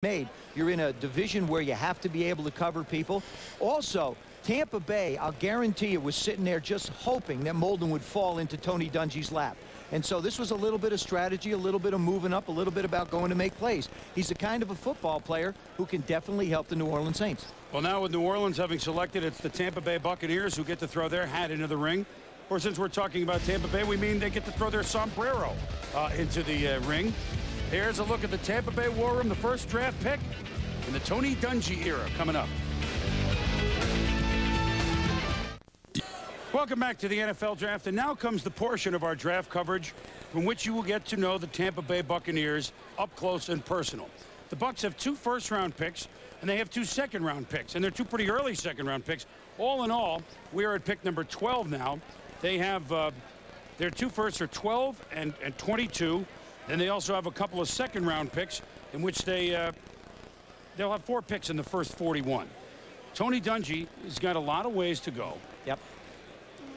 made. You're in a division where you have to be able to cover people. Also, Tampa Bay, I'll guarantee you, was sitting there just hoping that Molden would fall into Tony Dungy's lap. And so this was a little bit of strategy, a little bit of moving up, a little bit about going to make plays. He's the kind of a football player who can definitely help the New Orleans Saints. Well, now with New Orleans having selected, it's the Tampa Bay Buccaneers who get to throw their hat into the ring. Or since we're talking about Tampa Bay, we mean they get to throw their sombrero into the ring. Here's a look at the Tampa Bay War Room, the first draft pick in the Tony Dungy era coming up. Welcome back to the NFL Draft, and now comes the portion of our draft coverage from which you will get to know the Tampa Bay Buccaneers up close and personal. The Bucs have 2 first-round picks, and they have 2 second-round picks, and they're 2 pretty early second-round picks. All in all, we are at pick number 12 now. They have their 2 firsts are 12 and 22. And they also have a couple of second-round picks in which they'll have 4 picks in the first 41. Tony Dungy has got a lot of ways to go. Yep.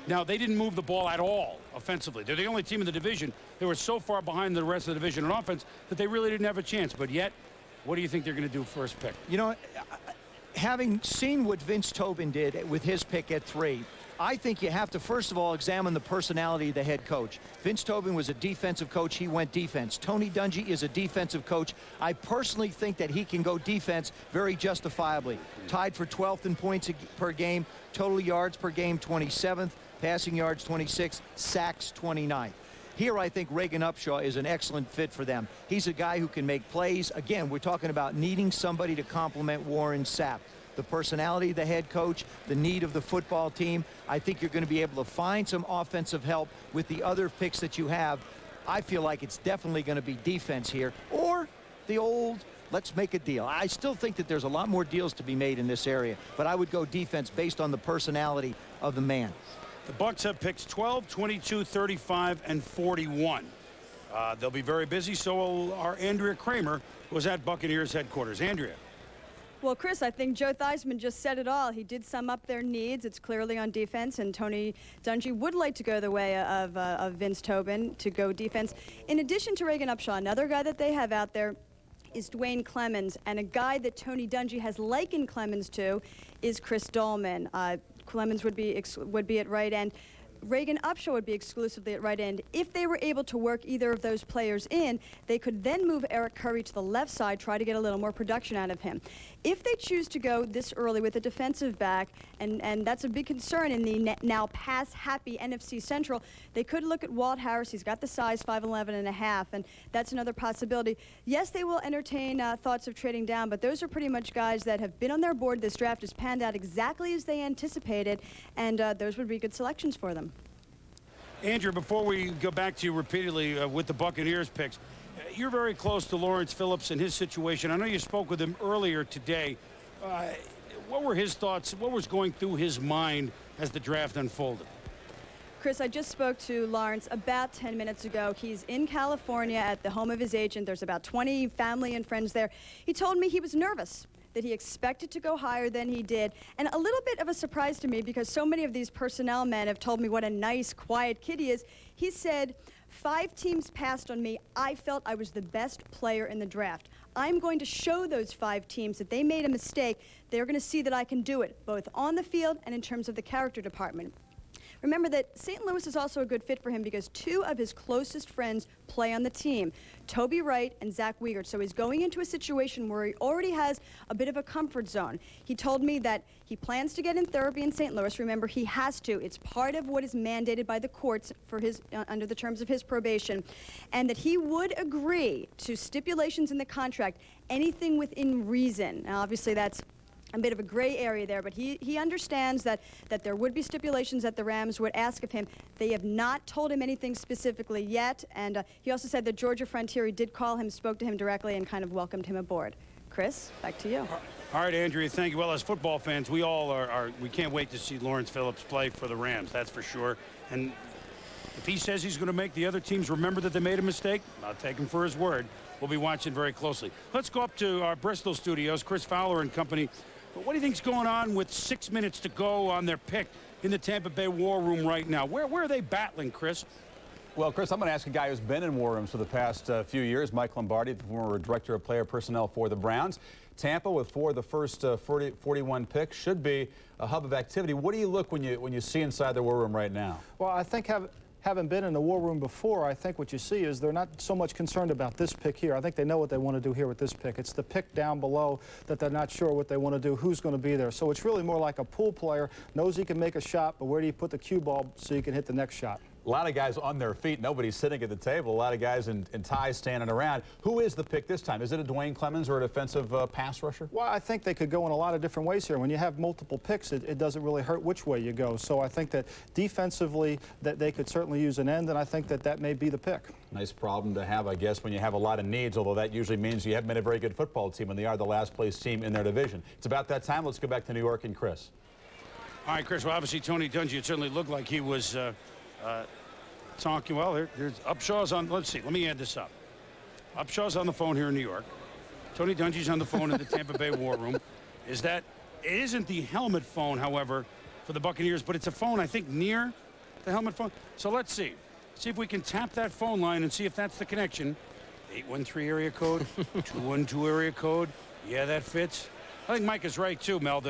Now, they didn't move the ball at all offensively. They're the only team in the division. They were so far behind the rest of the division on offense that they really didn't have a chance. But yet, what do you think they're going to do first pick? You know, having seen what Vince Tobin did with his pick at 3, I think you have to, first of all, examine the personality of the head coach. Vince Tobin was a defensive coach. He went defense. Tony Dungy is a defensive coach. I personally think that he can go defense very justifiably. Tied for 12th in points per game, total yards per game 27th, passing yards 26th, sacks 29th. Here, I think Reagan Upshaw is an excellent fit for them. He's a guy who can make plays. Again, we're talking about needing somebody to complement Warren Sapp. The personality of the head coach, the need of the football team. I think you're going to be able to find some offensive help with the other picks that you have. I feel like it's definitely going to be defense here, or the old, let's make a deal. I still think that there's a lot more deals to be made in this area, but I would go defense based on the personality of the man. The Bucs have picks 12, 22, 35, and 41. They'll be very busy, so will our Andrea Kramer, who was at Buccaneers headquarters. Andrea. Well, Chris, I think Joe Theismann just said it all. He did sum up their needs. It's clearly on defense, and Tony Dungy would like to go the way of Vince Tobin to go defense. In addition to Reagan Upshaw, another guy that they have out there is Dwayne Clemens, and a guy that Tony Dungy has likened Clemens to is Chris Dolman. Clemens would be at right end. Reagan Upshaw would be exclusively at right end. If they were able to work either of those players in, they could then move Eric Curry to the left side, try to get a little more production out of him. If they choose to go this early with a defensive back, and that's a big concern in the now pass-happy NFC Central, they could look at Walt Harris. He's got the size, 5'11 and a half, and that's another possibility. Yes, they will entertain thoughts of trading down, but those are pretty much guys that have been on their board. This draft has panned out exactly as they anticipated, and those would be good selections for them. Andrew, before we go back to you repeatedly with the Buccaneers picks, you're very close to Lawrence Phillips and his situation. I know you spoke with him earlier today. What were his thoughts? What was going through his mind as the draft unfolded? Chris, I just spoke to Lawrence about 10 minutes ago. He's in California at the home of his agent. There's about 20 family and friends there. He told me he was nervous, that he expected to go higher than he did. And a little bit of a surprise to me, because so many of these personnel men have told me what a nice, quiet kid he is. He said, 5 teams passed on me. I felt I was the best player in the draft. I'm going to show those 5 teams that they made a mistake. They're going to see that I can do it, both on the field and in terms of the character department. Remember that St. Louis is also a good fit for him because 2 of his closest friends play on the team, Toby Wright and Zach Wiegert. So he's going into a situation where he already has a bit of a comfort zone. He told me that he plans to get in therapy in St. Louis. Remember, he has to. It's part of what is mandated by the courts for his under the terms of his probation, and that he would agree to stipulations in the contract, anything within reason. Now, obviously, that's a bit of a gray area there, but he understands that there would be stipulations that the Rams would ask of him. They have not told him anything specifically yet, and he also said that Georgia Frontiere did call him, spoke to him directly, and kind of welcomed him aboard. Chris, back to you. All right, Andrea, thank you. Well, as football fans, we all we can't wait to see Lawrence Phillips play for the Rams, that's for sure. And if he says he's going to make the other teams remember that they made a mistake, I'll take him for his word. We'll be watching very closely. Let's go up to our Bristol studios, Chris Fowler and company. But what do you think's going on with 6 minutes to go on their pick in the Tampa Bay War Room right now? Where are they battling, Chris? Well, Chris, I'm going to ask a guy who's been in war rooms for the past few years, Mike Lombardi, the former director of player personnel for the Browns. Tampa, with 4 of the first 41 picks, should be a hub of activity. What do you look when you see inside the war room right now? Well, I think having been in the war room before, I think what you see is they're not so much concerned about this pick here. I think they know what they want to do here with this pick. It's the pick down below that they're not sure what they want to do, who's going to be there. So it's really more like a pool player, knows he can make a shot, but where do you put the cue ball so you can hit the next shot? A lot of guys on their feet. Nobody's sitting at the table. A lot of guys in ties standing around. Who is the pick this time? Is it a Dwayne Clemens or a defensive pass rusher? Well, I think they could go in a lot of different ways here. When you have multiple picks, it doesn't really hurt which way you go. So I think that defensively that they could certainly use an end, and I think that may be the pick. Nice problem to have, I guess, when you have a lot of needs, although that usually means you haven't been a very good football team, and they are the last place team in their division. It's about that time. Let's go back to New York and Chris. All right, Chris, well, obviously Tony Dungy, it certainly looked like he was talking. Well, there's Upshaw's on. Let's see. Let me add this up. Upshaw's on the phone here in New York. Tony Dungy's on the phone in the Tampa Bay War Room. It isn't the helmet phone, however, for the Buccaneers, but it's a phone, I think, near the helmet phone. So let's see. See if we can tap that phone line and see if that's the connection. 813 area code, 212 area code. Yeah, that fits. I think Mike is right, too, Mel.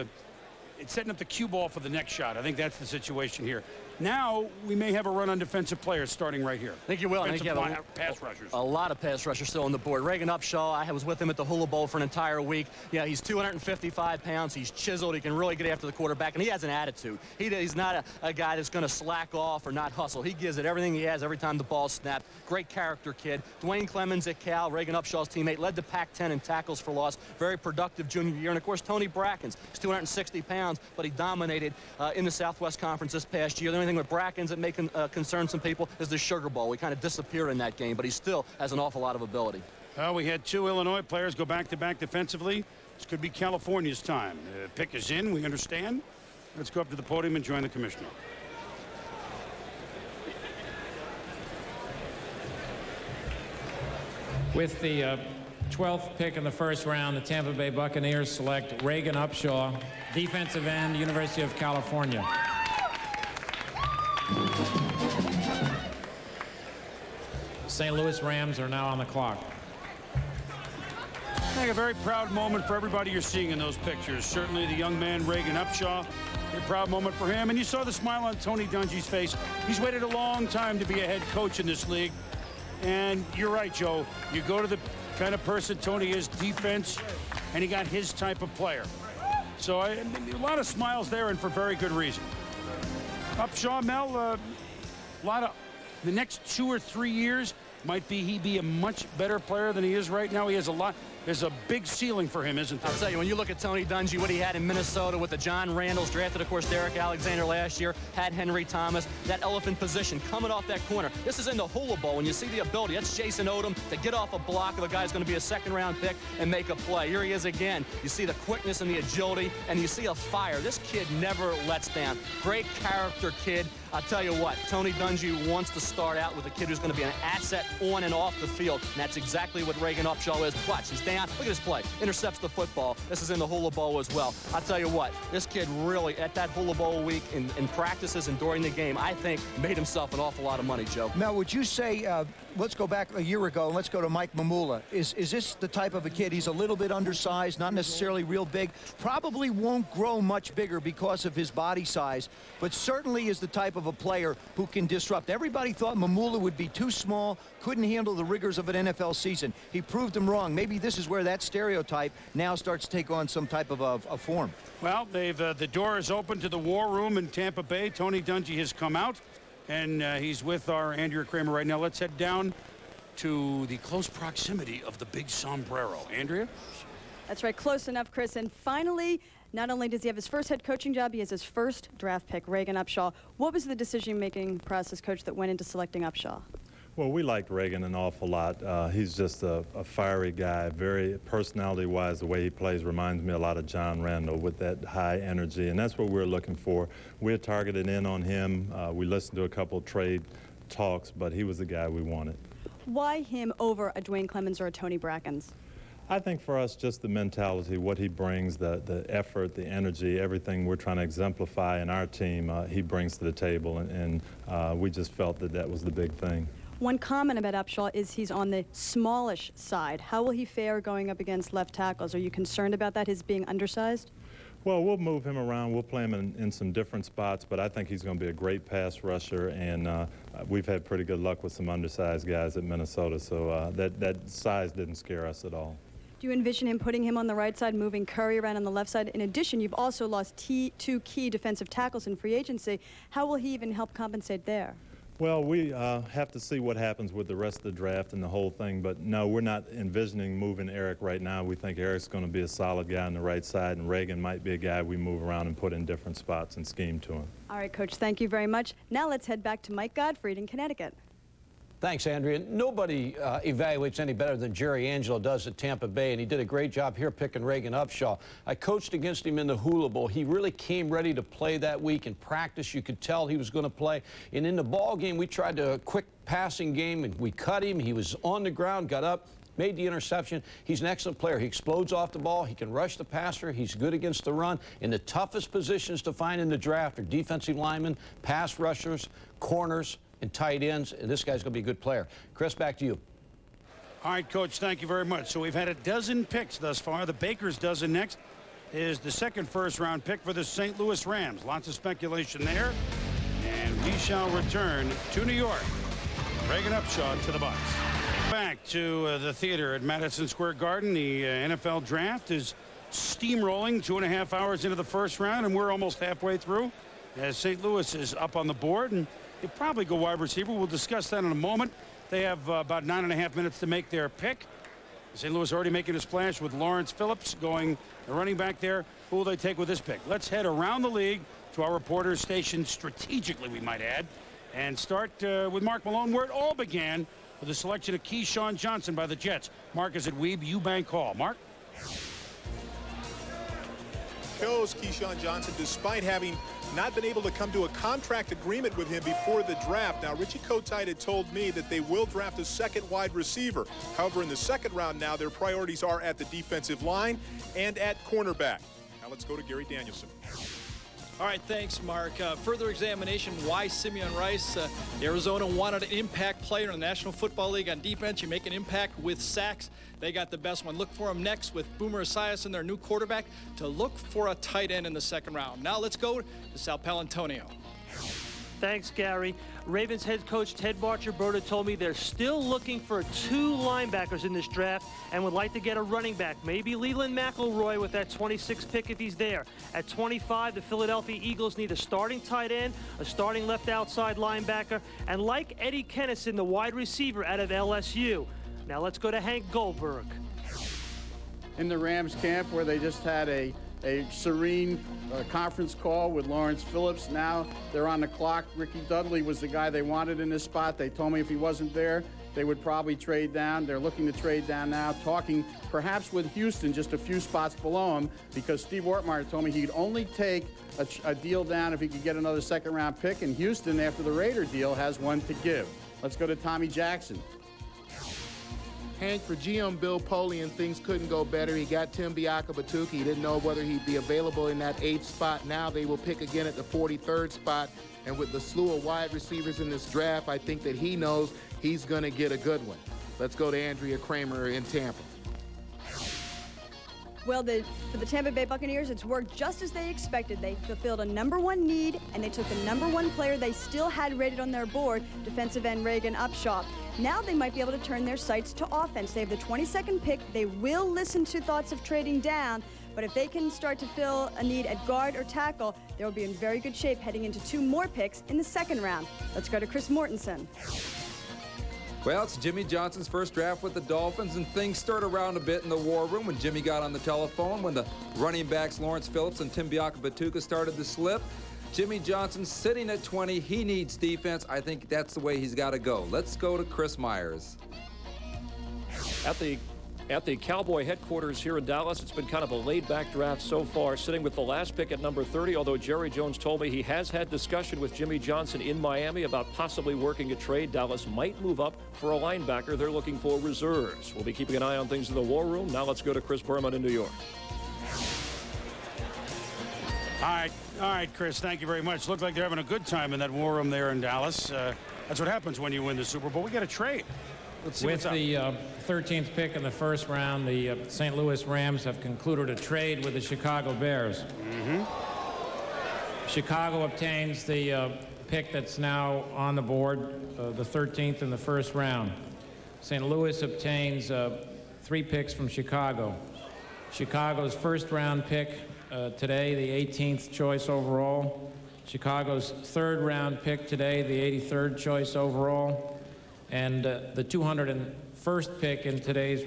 It's setting up the cue ball for the next shot. I think that's the situation here. Now we may have a run on defensive players starting right here. I think you will. I think you have pass rushers. A lot of pass rushers still on the board. Reagan Upshaw, I was with him at the Hula Bowl for an entire week. Yeah, he's 255 pounds. He's chiseled. He can really get after the quarterback, and he has an attitude. He's not a guy that's going to slack off or not hustle. He gives it everything he has every time the ball's snapped. Great character kid. Dwayne Clemens at Cal, Reagan Upshaw's teammate, led the Pac-10 in tackles for loss. Very productive junior year. And, of course, Tony Brackens. He's 260 pounds, but he dominated in the Southwest Conference this past year. The only thing with Brackens that may concern some people is the Sugar Bowl. We kind of disappeared in that game, but he still has an awful lot of ability. Well, we had 2 Illinois players go back-to-back defensively. This could be California's time. The pick is in, we understand. Let's go up to the podium and join the commissioner. With the 12th pick in the first round, the Tampa Bay Buccaneers select Reagan Upshaw, defensive end, University of California. St. Louis Rams are now on the clock. I think a very proud moment for everybody you're seeing in those pictures. Certainly the young man, Reagan Upshaw, a proud moment for him. And you saw the smile on Tony Dungy's face. He's waited a long time to be a head coach in this league. And you're right, Joe. You go to the kind of person Tony is, defense, and he got his type of player. So a lot of smiles there, and for very good reason. Upshaw, Mel, a lot of the next 2 or 3 years might he be a much better player than he is right now. He has a lot. There's a big ceiling for him, isn't there? I'll tell you, when you look at Tony Dungy, what he had in Minnesota with the John Randalls, drafted, of course, Derek Alexander last year, had Henry Thomas, that elephant position coming off that corner. This is in the Hula Bowl, and you see the ability. That's Jason Odom to get off a block of a guy who's going to be a second-round pick and make a play. Here he is again. You see the quickness and the agility, and you see a fire. This kid never lets down. Great character kid. I'll tell you what, Tony Dungy wants to start out with a kid who's going to be an asset on and off the field, and that's exactly what Reagan Upshaw is. Watch, he's down. Look at this play. Intercepts the football. This is in the Hula Bowl as well. I'll tell you what, this kid really, at that Hula Bowl week, in practices and during the game, I think made himself an awful lot of money, Joe. Now, would you say, let's go back a year ago, and let's go to Mike Mamula. Is this the type of a kid? He's a little bit undersized, not necessarily real big, probably won't grow much bigger because of his body size, but certainly is the type of a player who can disrupt. Everybody thought Mamula would be too small, couldn't handle the rigors of an NFL season. He proved them wrong. Maybe this is where that stereotype now starts to take on some type of a form. Well, the door is open to the war room in Tampa Bay. Tony Dungy has come out, and he's with our Andrea Kramer right now. Let's head down to the close proximity of the big sombrero. Andrea? That's right, close enough, Chris. And finally, not only does he have his first head coaching job, he has his first draft pick, Reagan Upshaw. What was the decision-making process, Coach, that went into selecting Upshaw? Well, we liked Reagan an awful lot. He's just a fiery guy, very personality-wise. The way he plays reminds me a lot of John Randall with that high energy, and that's what we're looking for. We're targeted in on him. We listened to a couple trade talks, but he was the guy we wanted. Why him over a Dwayne Clemens or a Tony Brackens? I think for us, just the mentality, what he brings, the effort, the energy, everything we're trying to exemplify in our team, he brings to the table, and we just felt that that was the big thing. One comment about Upshaw is he's on the smallish side. How will he fare going up against left tackles? Are you concerned about that, his being undersized? Well, we'll move him around. We'll play him in some different spots, but I think he's going to be a great pass rusher, and we've had pretty good luck with some undersized guys at Minnesota, so that size didn't scare us at all. Do you envision him putting him on the right side, moving Curry around on the left side? In addition, you've also lost two key defensive tackles in free agency. How will he even help compensate there? Well, we have to see what happens with the rest of the draft and the whole thing, but no, we're not envisioning moving Eric right now. We think Eric's going to be a solid guy on the right side, and Reagan might be a guy we move around and put in different spots and scheme to him. All right, Coach, thank you very much. Now let's head back to Mike Gottfried in Connecticut. Thanks, Andrea. Nobody evaluates any better than Jerry Angelo does at Tampa Bay, and he did a great job here picking Reagan Upshaw. I coached against him in the Hula Bowl. He really came ready to play that week. In practice, you could tell he was going to play. And in the ball game, we tried a quick passing game, and we cut him. He was on the ground, got up, made the interception. He's an excellent player. He explodes off the ball. He can rush the passer. He's good against the run. And the toughest positions to find in the draft are defensive linemen, pass rushers, corners, and tight ends, and this guy's going to be a good player. Chris, back to you. All right, Coach, thank you very much. So we've had a dozen picks thus far. The Bakers dozen next is the second first-round pick for the St. Louis Rams. Lots of speculation there. And we shall return to New York. Reagan Upshaw to the box. Back to the theater at Madison Square Garden. The NFL draft is steamrolling 2.5 hours into the first round, and we're almost halfway through as St. Louis is up on the board. And they probably go wide receiver. We'll discuss that in a moment. They have about 9.5 minutes to make their pick. St. Louis already making a splash with Lawrence Phillips going the running back there. Who will they take with this pick? Let's head around the league to our reporters stationed strategically, we might add, and start with Mark Malone, where it all began with the selection of Keyshawn Johnson by the Jets. Mark is at Weeb Eubank Hall. Mark? Chose Keyshawn Johnson despite having not been able to come to a contract agreement with him before the draft. Now, Richie Kotite had told me that they will draft a second wide receiver. However, in the second round now, their priorities are at the defensive line and at cornerback. Now let's go to Gary Danielson. All right, thanks, Mark. Further examination, why Simeon Rice? Arizona wanted an impact player in the National Football League on defense. You make an impact with sacks. They got the best one. Look for him next with Boomer Esiason, their new quarterback, to look for a tight end in the second round. Now let's go to Sal Palantonio. Thanks, Gary. Ravens head coach Ted Marchibroda told me they're still looking for 2 linebackers in this draft and would like to get a running back. Maybe Leland McElroy with that 26th pick if he's there. At 25, the Philadelphia Eagles need a starting tight end, a starting left outside linebacker, and like Eddie Kennison, the wide receiver out of LSU. Now let's go to Hank Goldberg. In the Rams camp where they just had a serene conference call with Lawrence Phillips. Now they're on the clock. Ricky Dudley was the guy they wanted in this spot. They told me if he wasn't there, they would probably trade down. They're looking to trade down now, talking perhaps with Houston just a few spots below him, because Steve Ortmeyer told me he'd only take a deal down if he could get another second-round pick, and Houston, after the Raider deal, has one to give. Let's go to Tommy Jackson. Hank, for GM Bill Polian, things couldn't go better. He got Tim Biakabatuki. He didn't know whether he'd be available in that 8th spot. Now they will pick again at the 43rd spot. And with the slew of wide receivers in this draft, I think that he knows he's going to get a good one. Let's go to Andrea Kramer in Tampa. Well, for the Tampa Bay Buccaneers, it's worked just as they expected. They fulfilled a #1 need, and they took the #1 player they still had rated on their board, defensive end Reagan Upshaw. Now they might be able to turn their sights to offense. They have the 22nd pick. They will listen to thoughts of trading down, but if they can start to fill a need at guard or tackle, they will be in very good shape heading into 2 more picks in the second round. Let's go to Chris Mortensen. Well, it's Jimmy Johnson's first draft with the Dolphins, and things stirred around a bit in the war room when Jimmy got on the telephone, when the running backs Lawrence Phillips and Tim Biakabatuka started to slip. Jimmy Johnson sitting at 20. He needs defense. I think that's the way he's got to go. Let's go to Chris Myers. At the at the Cowboy headquarters here in Dallas. It's been kind of a laid-back draft so far, sitting with the last pick at number 30, although Jerry Jones told me he has had discussion with Jimmy Johnson in Miami about possibly working a trade. Dallas might move up for a linebacker. They're looking for reserves. We'll be keeping an eye on things in the war room. Now let's go to Chris Berman in New York. All right, Chris, thank you very much. Looked like they're having a good time in that war room there in Dallas. That's what happens when you win the Super Bowl. We got a trade. Let's see with what's the up. 13th pick in the first round, the St. Louis Rams have concluded a trade with the Chicago Bears. Chicago obtains the pick that's now on the board, the 13th in the first round. St. Louis obtains 3 picks from Chicago. Chicago's first round pick today, the 18th choice overall. Chicago's third round pick today, the 83rd choice overall. And the 201st pick in today's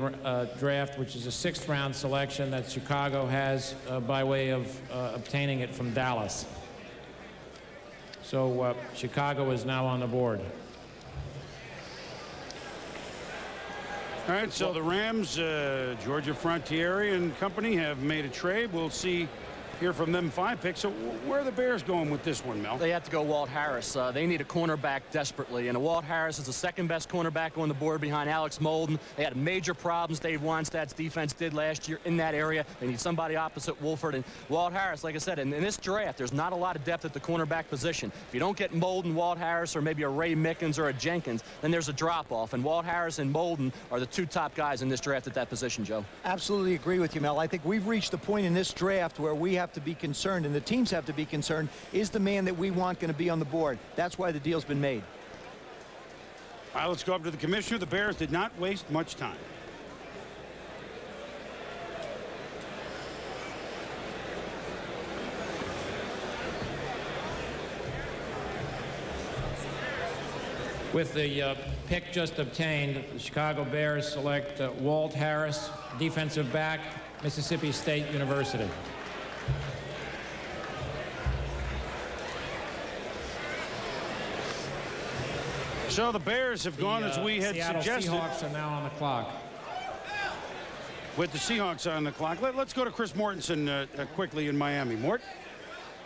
draft, which is a 6th round selection that Chicago has by way of obtaining it from Dallas. So Chicago is now on the board. All right, so the Rams, Georgia Frontiere and company have made a trade. We'll hear from them 5 picks. So where are the Bears going with this one, Mel? They have to go Walt Harris. They need a cornerback desperately, and Walt Harris is the second best cornerback on the board behind Alex Molden. They had major problems Dave Wannstedt's defense did last year in that area. They need somebody opposite Wolford, and Walt Harris, like I said, in this draft, there's not a lot of depth at the cornerback position. If you don't get Molden, Walt Harris, or maybe a Ray Mickens or a Jenkins, then there's a drop-off, and Walt Harris and Molden are the 2 top guys in this draft at that position, Joe. Absolutely agree with you, Mel. I think we've reached the point in this draft where we have to be concerned, and the teams have to be concerned, is the man that we want going to be on the board. That's why the deal's been made. All right, let's go up to the commissioner. The Bears did not waste much time. With the pick just obtained, the Chicago Bears select Walt Harris, defensive back, Mississippi State University. So the Bears have gone as we had Seattle suggested. Seahawks are now on the clock. With the Seahawks on the clock. Let's go to Chris Mortensen quickly in Miami. Mort?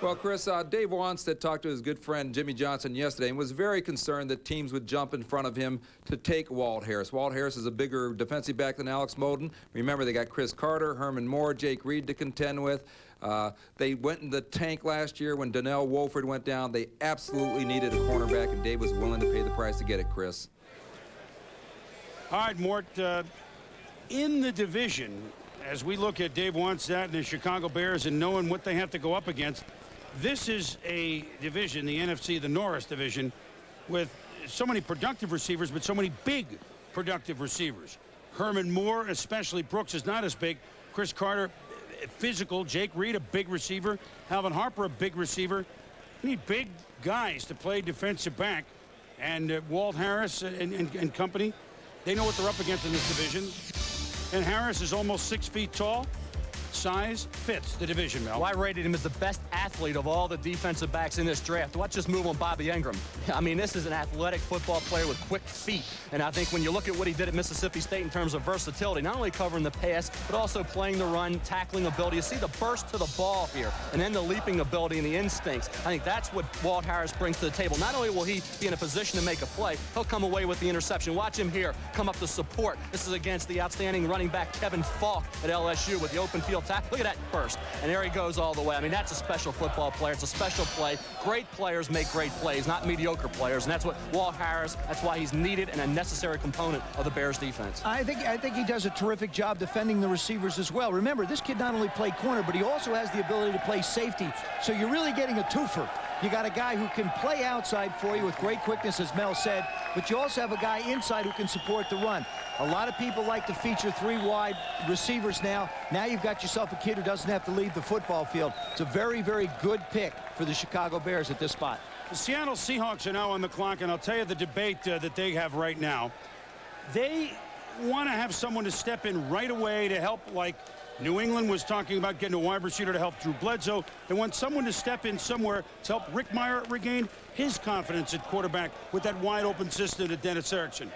Well, Chris, Dave Wannstedt talked to his good friend Jimmy Johnson yesterday and was very concerned that teams would jump in front of him to take Walt Harris. Walt Harris is a bigger defensive back than Alex Molden. Remember, they got Chris Carter, Herman Moore, Jake Reed to contend with. They went in the tank last year when Donnell Wolford went down. They absolutely needed a cornerback, and Dave was willing to pay the price to get it, Chris. All right, Mort, in the division, as we look at Dave Wannstedt and the Chicago Bears and knowing what they have to go up against, this is a division, the NFC, the Norris division, with so many productive receivers, but so many big productive receivers. Herman Moore, especially. Brooks is not as big. Chris Carter, physical. Jake Reed, a big receiver. Alvin Harper, a big receiver. You need big guys to play defensive back. And Walt Harris and company, they know what they're up against in this division. And Harris is almost 6 feet tall. Size fits the division, Mel. Well, I rated him as the best athlete of all the defensive backs in this draft. Watch this move on Bobby Ingram. I mean, this is an athletic football player with quick feet. And I think when you look at what he did at Mississippi State in terms of versatility, not only covering the pass, but also playing the run, tackling ability. You see the burst to the ball here, and then the leaping ability and the instincts. I think that's what Walt Harris brings to the table. Not only will he be in a position to make a play, he'll come away with the interception. Watch him here come up to support. This is against the outstanding running back Kevin Falk at LSU with the open field tackle. Look at that burst. And there he goes all the way. I mean, that's a special football player. It's a special play. Great players make great plays, not mediocre players. And that's what Walt Harris, that's why he's needed and a necessary component of the Bears defense. I think he does a terrific job defending the receivers as well. Remember, this kid not only played corner, but he also has the ability to play safety. So you're really getting a twofer. You got a guy who can play outside for you with great quickness, as Mel said, but you also have a guy inside who can support the run. A lot of people like to feature 3 wide receivers now. Now you've got yourself a kid who doesn't have to leave the football field. It's a very, very good pick for the Chicago Bears at this spot. The Seattle Seahawks are now on the clock, and I'll tell you the debate that they have right now. They want to have someone to step in right away to help, like New England was talking about getting a wide receiver to help Drew Bledsoe. They want someone to step in somewhere to help Rick Meyer regain his confidence at quarterback with that wide open system to Dennis Erickson.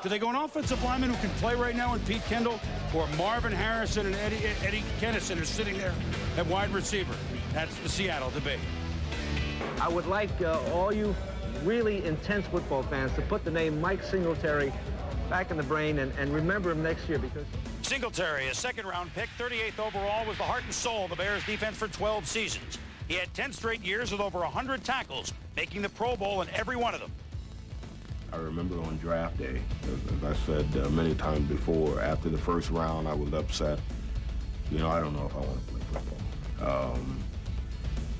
Do they go an offensive lineman who can play right now in Pete Kendall, or Marvin Harrison and Eddie Kennison are sitting there at wide receiver? That's the Seattle debate. I would like all you really intense football fans to put the name Mike Singletary back in the brain and remember him next year, because Singletary, a second-round pick, 38th overall, was the heart and soul of the Bears defense for 12 seasons. He had 10 straight years with over 100 tackles, making the Pro Bowl in every one of them. I remember on draft day, as I said many times before, after the first round, I was upset. You know, I don't know if I want to play football.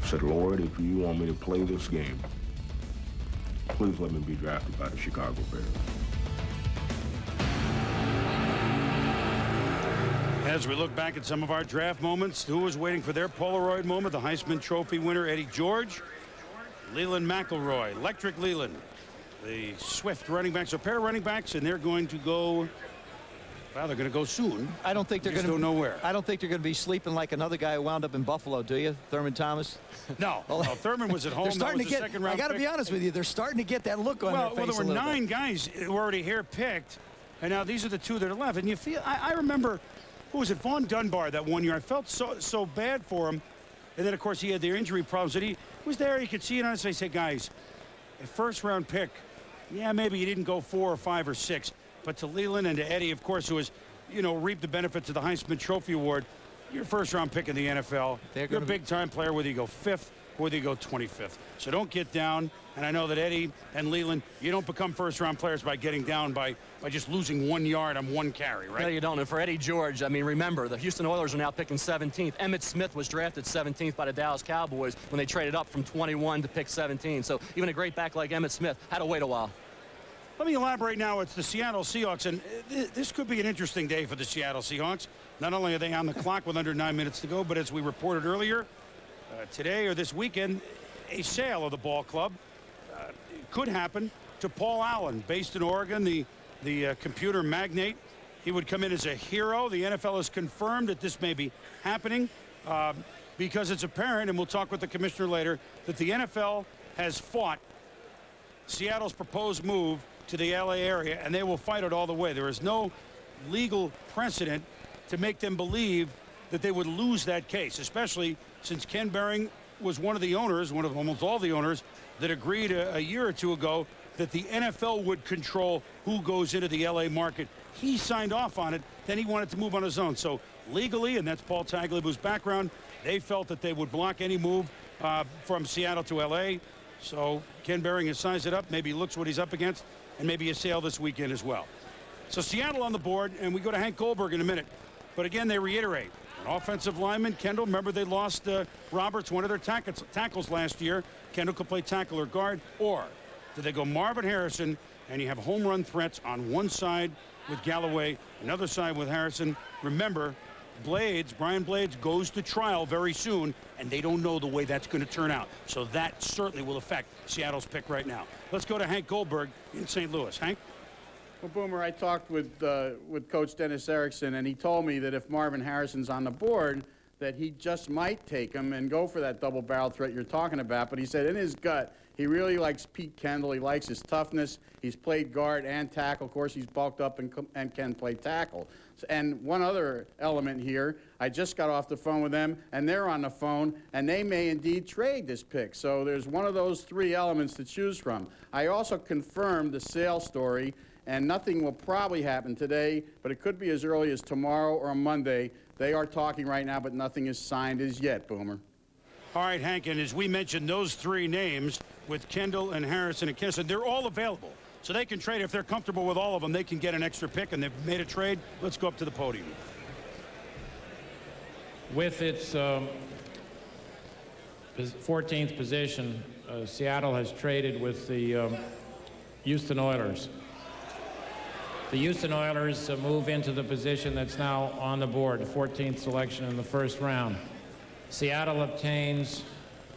I said, Lord, if you want me to play this game, please let me be drafted by the Chicago Bears. As we look back at some of our draft moments, who was waiting for their Polaroid moment? The Heisman Trophy winner, Eddie George. Leland McElroy, Electric Leland. The Swift running backs, a pair of running backs, and they're going to go, well, they're going to go soon. I don't think they're going to don't know where. I don't think they're going to be sleeping like another guy who wound up in Buffalo, do you? Thurman Thomas? No. No, Thurman was at home. They're starting to get, second-round I got to pick. be honest with you, they're starting to get that look on their face. Well, there were 9 guys who were already here picked, and now these are the 2 that are left. And you feel, I remember, who was it, Vaughn Dunbar that one year. I felt so bad for him. And then, of course, he had their injury problems. And he was there. You could see it on his face. Say, guys, a first-round pick, yeah, maybe you didn't go 4 or 5 or 6. But to Leland and to Eddie, of course, who has, you know, reaped the benefits of the Heisman Trophy Award, you're a first-round pick in the NFL. You're a big-time player, whether you go 5th or whether you go 25th. So don't get down. And I know that Eddie and Leland, you don't become first-round players by getting down by just losing 1 yard on 1 carry, right? No, you don't. And for Eddie George, I mean, remember, the Houston Oilers are now picking 17th. Emmitt Smith was drafted 17th by the Dallas Cowboys when they traded up from 21 to pick 17. So even a great back like Emmitt Smith had to wait a while. Let me elaborate now. It's the Seattle Seahawks, and this could be an interesting day for the Seattle Seahawks. Not only are they on the clock with under 9 minutes to go, but as we reported earlier, today or this weekend, a sale of the ball club could happen to Paul Allen, based in Oregon, the computer magnate. He would come in as a hero. The NFL has confirmed that this may be happening because it's apparent, and we'll talk with the commissioner later, that the NFL has fought Seattle's proposed move to the LA area, and they will fight it all the way. There is no legal precedent to make them believe that they would lose that case, especially since Ken Behring was one of the owners, one of almost all the owners, that agreed a year or 2 ago that the NFL would control who goes into the LA market. He signed off on it, then he wanted to move on his own. So legally, and that's Paul Tagliabue's background, they felt that they would block any move from Seattle to LA. So Ken Behring has sized it up, maybe looks what he's up against, and maybe a sale this weekend as well. So Seattle on the board, and we go to Hank Goldberg in a minute. But again, they reiterate, an offensive lineman, Kendall, remember they lost Roberts, one of their tackles last year. Kendall could play tackle or guard, or do they go Marvin Harrison, and you have home run threats on one side with Galloway, another side with Harrison. Remember, Brian Blades goes to trial very soon, and they don't know the way that's going to turn out. So that certainly will affect Seattle's pick right now. Let's go to Hank Goldberg in St. Louis. Hank? Well, Boomer, I talked with Coach Dennis Erickson, and he told me that if Marvin Harrison's on the board, that he just might take him and go for that double-barrel threat you're talking about. But he said in his gut, he really likes Pete Kendall. He likes his toughness. He's played guard and tackle. Of course, he's bulked up and can play tackle. And one other element here, I just got off the phone with them, and they're on the phone, and they may indeed trade this pick. So there's one of those 3 elements to choose from. I also confirmed the sale story, and nothing will probably happen today, but it could be as early as tomorrow or Monday. They are talking right now, but nothing is signed as yet, Boomer. All right, Hank, and as we mentioned, those 3 names with Kendall and Harrison and Kennison, they're all available. So they can trade. If they're comfortable with all of them, they can get an extra pick, and they've made a trade. Let's go up to the podium. With its 14th position, Seattle has traded with the Houston Oilers. The Houston Oilers move into the position that's now on the board, the 14th selection in the first round. Seattle obtains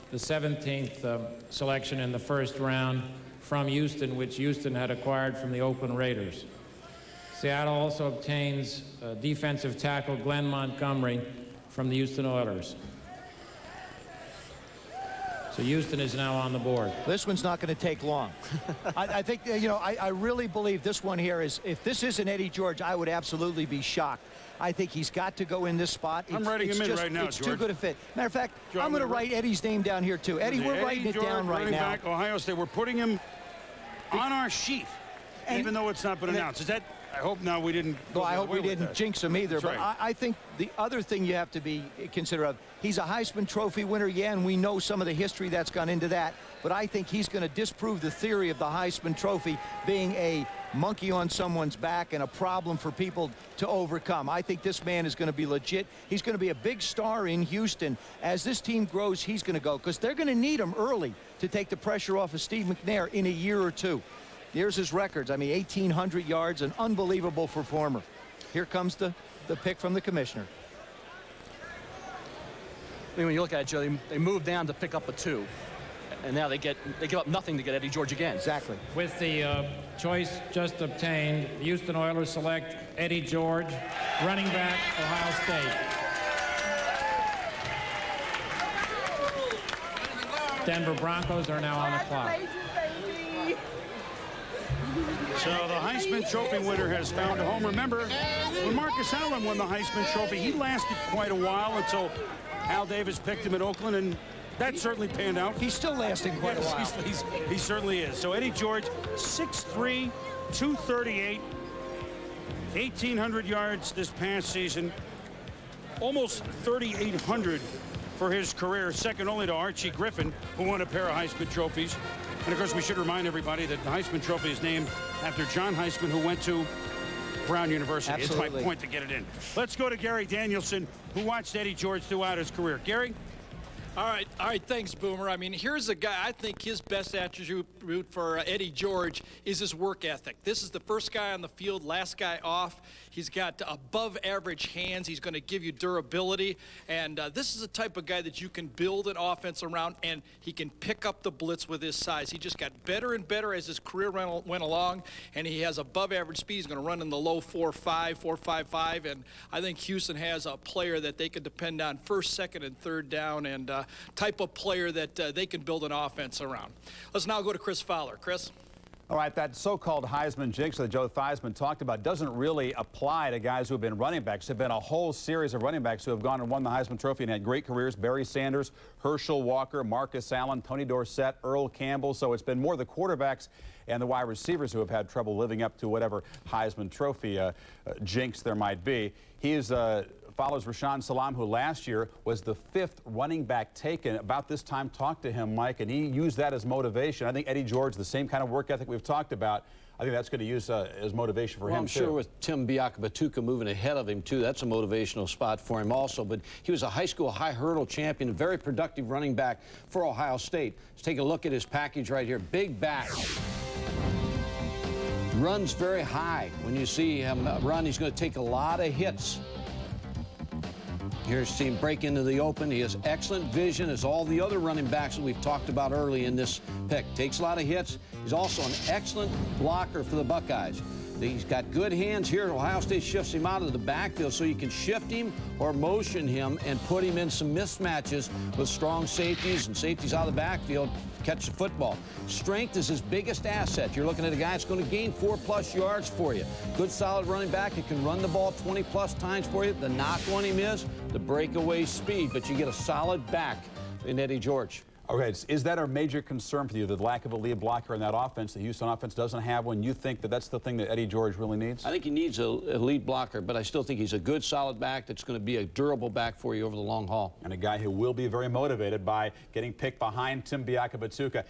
the 17th selection in the first round from Houston, which Houston had acquired from the Oakland Raiders. Seattle also obtains defensive tackle Glenn Montgomery from the Houston Oilers. So Houston is now on the board. This one's not going to take long. I think, you know, I really believe this one here is, if this isn't Eddie George, I would absolutely be shocked. I think he's got to go in this spot. I'm writing him in right now, It's George. too good a fit. Matter of fact, I'm going to write Eddie's name down here, too. Eddie, we're writing it down right now. Back, Ohio State. We're putting him on our sheet, even though it's not been announced. Is that... I hope now we didn't... Well, I hope we didn't jinx him either. That's but right. I think the other thing you have to be considerate of, he's a Heisman Trophy winner, yeah, and we know some of the history that's gone into that. But I think he's going to disprove the theory of the Heisman Trophy being a monkey on someone's back and a problem for people to overcome. I think this man is going to be legit. He's going to be a big star in Houston. As this team grows, he's going to go, because they're going to need him early to take the pressure off of Steve McNair in a year or two. Here's his records. I mean, 1,800 yards, an unbelievable performer. Here comes the pick from the commissioner. I mean, when you look at it, Joe, they moved down to pick up a 2. And now they give up nothing to get Eddie George again. Exactly. With the choice just obtained, Houston Oilers select Eddie George, running back, Ohio State. Denver Broncos are now on the clock. So the Heisman Trophy winner has found a home. Remember, when Marcus Allen won the Heisman Trophy, he lasted quite a while until Al Davis picked him in Oakland, and that certainly panned out. He's still lasting quite a while. He certainly is. So Eddie George, 6'3", 238, 1,800 yards this past season, almost 3,800 for his career, second only to Archie Griffin, who won a pair of Heisman trophies. And, of course, we should remind everybody that the Heisman Trophy is named after John Heisman, who went to Brown University. Absolutely. It's my point to get it in. Let's go to Gary Danielson, who watched Eddie George throughout his career. Gary? All right, thanks, Boomer. I mean, here's a guy, I think his best attribute for Eddie George is his work ethic. This is the first guy on the field, last guy off. He's got above average hands. He's going to give you durability. And this is the type of guy that you can build an offense around, and he can pick up the blitz with his size. He just got better and better as his career went along, and he has above average speed. He's going to run in the low 4.5, 4.55, and I think Houston has a player that they can depend on first, second, and third down, and type of player that they can build an offense around. Let's now go to Chris Fowler. Chris? All right, that so-called Heisman jinx that Joe Theismann talked about doesn't really apply to guys who have been running backs. There have been a whole series of running backs who have gone and won the Heisman Trophy and had great careers. Barry Sanders, Herschel Walker, Marcus Allen, Tony Dorsett, Earl Campbell. So it's been more the quarterbacks and the wide receivers who have had trouble living up to whatever Heisman Trophy jinx there might be. He follows Rashaan Salam, who last year was the 5th running back taken. About this time, talked to him, Mike, and he used that as motivation. I think Eddie George, the same kind of work ethic we've talked about, I think that's going to use as motivation for him, I'm too. sure with Tim Biakabatuka moving ahead of him, too, that's a motivational spot for him also. But he was a high school high hurdle champion, a very productive running back for Ohio State. Let's take a look at his package right here. Big back. Runs very high. When you see him run, he's going to take a lot of hits. Here's him break into the open. He has excellent vision, as all the other running backs that we've talked about early in this pick. Takes a lot of hits. He's also an excellent blocker for the Buckeyes. He's got good hands here. Ohio State shifts him out of the backfield so you can shift him or motion him and put him in some mismatches with strong safeties and safeties out of the backfield. Catch the football. Strength is his biggest asset. You're looking at a guy that's going to gain 4+ yards for you. Good, solid running back. He can run the ball 20+ times for you. The knock on him is the breakaway speed, but you get a solid back in Eddie George. Okay, is that a major concern for you, the lack of a lead blocker in that offense? The Houston offense doesn't have one. You think that that's the thing that Eddie George really needs? I think he needs a lead blocker, but I still think he's a good, solid back that's going to be a durable back for you over the long haul. And a guy who will be very motivated by getting picked behind Tim Biakabatuka.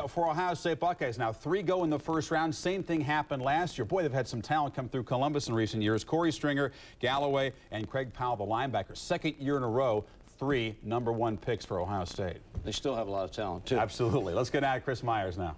For Ohio State Buckeyes now, 3 go in the first round. Same thing happened last year. Boy, they've had some talent come through Columbus in recent years. Corey Stringer, Galloway, and Craig Powell, the linebacker. Second year in a row, 3 #1 picks for Ohio State. They still have a lot of talent, too. Absolutely. Let's get out of Chris Myers now.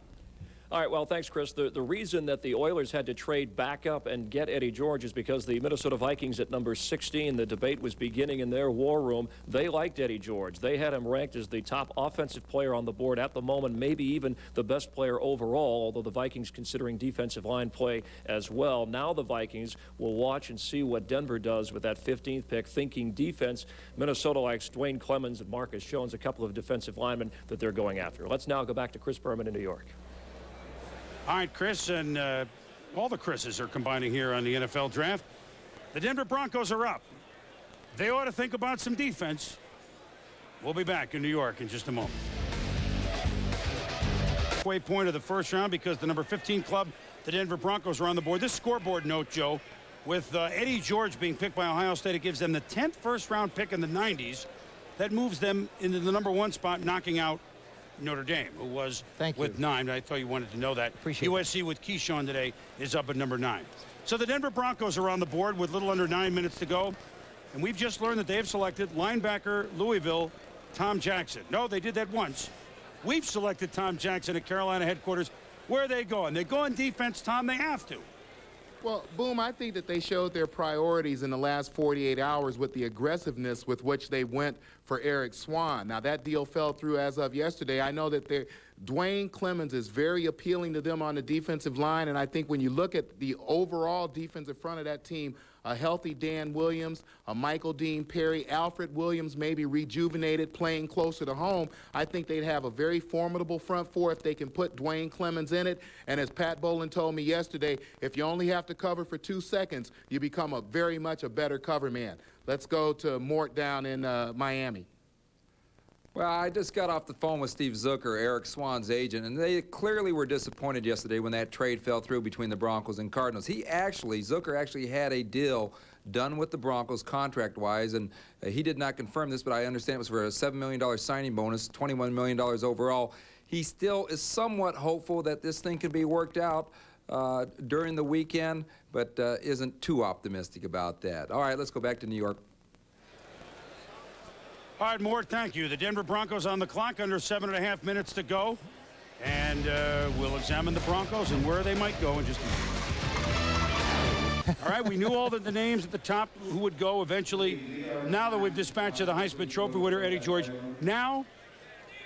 All right, well, thanks, Chris. The reason that the Oilers had to trade back up and get Eddie George is because the Minnesota Vikings at number 16, the debate was beginning in their war room. They liked Eddie George. They had him ranked as the top offensive player on the board at the moment, maybe even the best player overall, although the Vikings considering defensive line play as well. Now the Vikings will watch and see what Denver does with that 15th pick, thinking defense. Minnesota likes Dwayne Clemens and Marcus Jones, a couple of defensive linemen that they're going after. Let's now go back to Chris Berman in New York. All right, Chris, and all the Chris's are combining here on the NFL draft. The Denver Broncos are up. They ought to think about some defense. We'll be back in New York in just a moment. Halfway point of the first round because the number 15 club, the Denver Broncos, are on the board. This scoreboard note, Joe, with Eddie George being picked by Ohio State, it gives them the 10th first-round pick in the 90s. That moves them into the number 1 spot, knocking out Notre Dame, who was with 9. I thought you wanted to know that. USC with Keyshawn today is up at number 9. So the Denver Broncos are on the board with little under 9 minutes to go. And we've just learned that they have selected linebacker Louisville, Tom Jackson. No, they did that once. We've selected Tom Jackson at Carolina headquarters. Where are they going? They go on defense, Tom. They have to. Well, Boom, I think that they showed their priorities in the last 48 hours with the aggressiveness with which they went for Eric Swan. Now, that deal fell through as of yesterday. I know that Dwayne Clemens is very appealing to them on the defensive line, and I think when you look at the overall defensive front of that team, a healthy Dan Williams, a Michael Dean Perry, Alfred Williams maybe rejuvenated, playing closer to home, I think they'd have a very formidable front four if they can put Dwayne Clemens in it. And as Pat Bowlen told me yesterday, if you only have to cover for 2 seconds, you become very much a better cover man. Let's go to Mort down in Miami. Well, I just got off the phone with Steve Zucker, Eric Swan's agent, and they clearly were disappointed yesterday when that trade fell through between the Broncos and Cardinals. Zucker actually had a deal done with the Broncos contract-wise, and he did not confirm this, but I understand it was for a $7 million signing bonus, $21 million overall. He still is somewhat hopeful that this thing can be worked out during the weekend, but isn't too optimistic about that. All right, let's go back to New York. All right, Mort, thank you. The Denver Broncos on the clock, under 7.5 minutes to go. And we'll examine the Broncos and where they might go in just a minute. All right, we knew all the names at the top who would go eventually. Now that we've dispatched the Heisman Trophy winner, Eddie George, now